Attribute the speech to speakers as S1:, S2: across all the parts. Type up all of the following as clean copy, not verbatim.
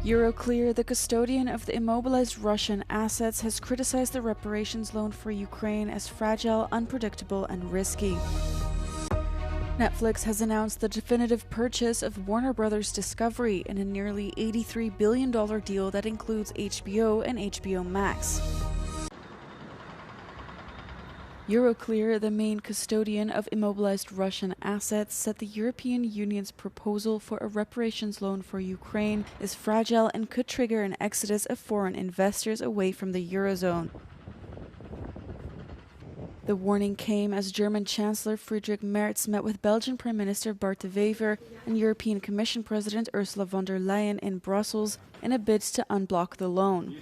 S1: Euroclear, the custodian of the immobilized Russian assets, has criticized the reparations loan for Ukraine as fragile, unpredictable and risky. Netflix has announced the definitive purchase of Warner Bros. Discovery in a nearly $83 billion deal that includes HBO and HBO Max. Euroclear, the main custodian of immobilized Russian assets, said the European Union's proposal for a reparations loan for Ukraine is fragile and could trigger an exodus of foreign investors away from the Eurozone. The warning came as German Chancellor Friedrich Merz met with Belgian Prime Minister Bart de Wever and European Commission President Ursula von der Leyen in Brussels in a bid to unblock the loan.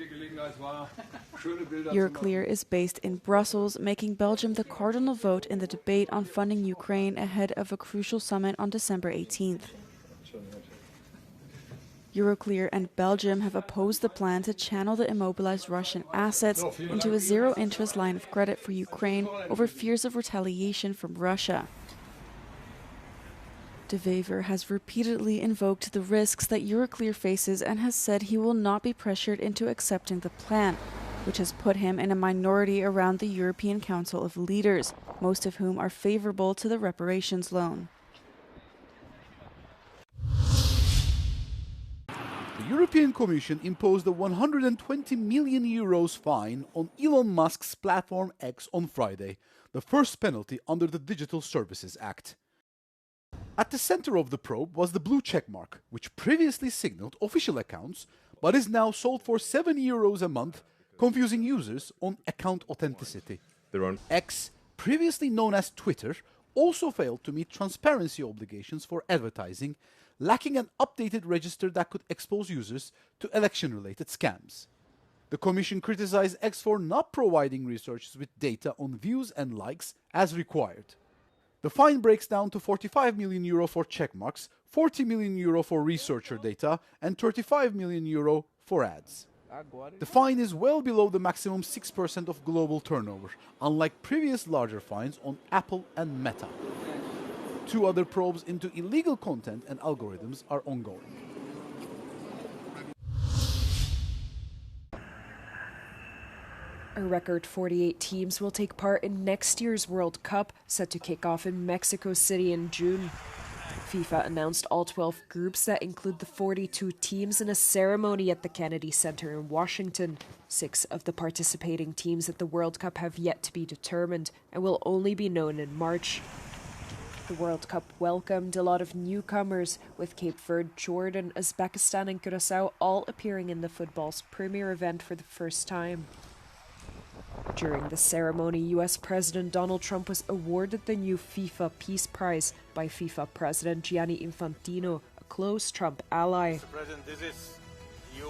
S1: Euroclear is based in Brussels, making Belgium the cardinal vote in the debate on funding Ukraine ahead of a crucial summit on December 18th. Euroclear and Belgium have opposed the plan to channel the immobilized Russian assets into a zero-interest line of credit for Ukraine over fears of retaliation from Russia. De Wever has repeatedly invoked the risks that Euroclear faces and has said he will not be pressured into accepting the plan, which has put him in a minority around the European Council of Leaders, most of whom are favorable to the reparations loan.
S2: The European Commission imposed a €120 million fine on Elon Musk's platform X on Friday, the first penalty under the Digital Services Act. At the center of the probe was the blue checkmark, which previously signaled official accounts, but is now sold for €7 a month, confusing users on account authenticity. X, previously known as Twitter, also failed to meet transparency obligations for advertising, lacking an updated register that could expose users to election-related scams. The Commission criticized X for not providing researchers with data on views and likes as required. The fine breaks down to €45 million for checkmarks, €40 million for researcher data, and €35 million for ads. The fine is well below the maximum 6% of global turnover, unlike previous larger fines on Apple and Meta. 2 other probes into illegal content and algorithms are ongoing.
S3: A record 48 teams will take part in next year's World Cup, set to kick off in Mexico City in June. FIFA announced all 12 groups that include the 42 teams in a ceremony at the Kennedy Center in Washington. 6 of the participating teams at the World Cup have yet to be determined and will only be known in March. The World Cup welcomed a lot of newcomers, with Cape Verde, Jordan, Uzbekistan and Curacao all appearing in the football's premier event for the first time. During the ceremony, US President Donald Trump was awarded the new FIFA Peace Prize by FIFA President Gianni Infantino, a close Trump ally.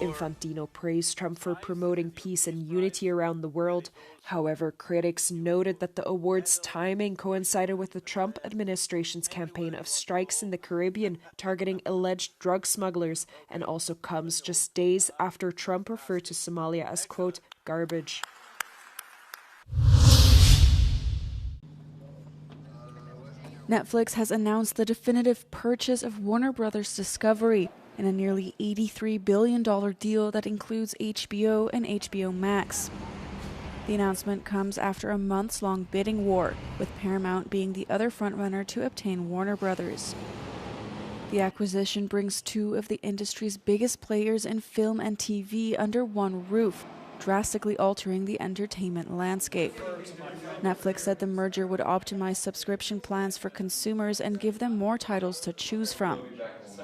S3: Infantino praised Trump for promoting peace and unity around the world. However, critics noted that the award's timing coincided with the Trump administration's campaign of strikes in the Caribbean targeting alleged drug smugglers, and also comes just days after Trump referred to Somalia as, quote, garbage.
S1: Netflix has announced the definitive purchase of Warner Bros. Discovery in a nearly $83 billion deal that includes HBO and HBO Max. The announcement comes after a months-long bidding war, with Paramount being the other frontrunner to obtain Warner Bros. The acquisition brings 2 of the industry's biggest players in film and TV under one roof, drastically altering the entertainment landscape. Netflix said the merger would optimize subscription plans for consumers and give them more titles to choose from.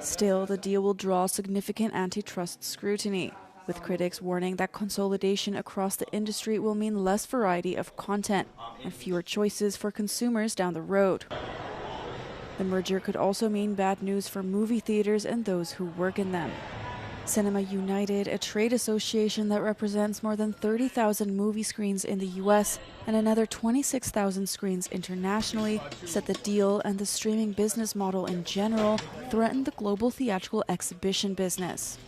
S1: Still, the deal will draw significant antitrust scrutiny, with critics warning that consolidation across the industry will mean less variety of content and fewer choices for consumers down the road. The merger could also mean bad news for movie theaters and those who work in them. Cinema United, a trade association that represents more than 30,000 movie screens in the US and another 26,000 screens internationally, said the deal and the streaming business model in general threaten the global theatrical exhibition business.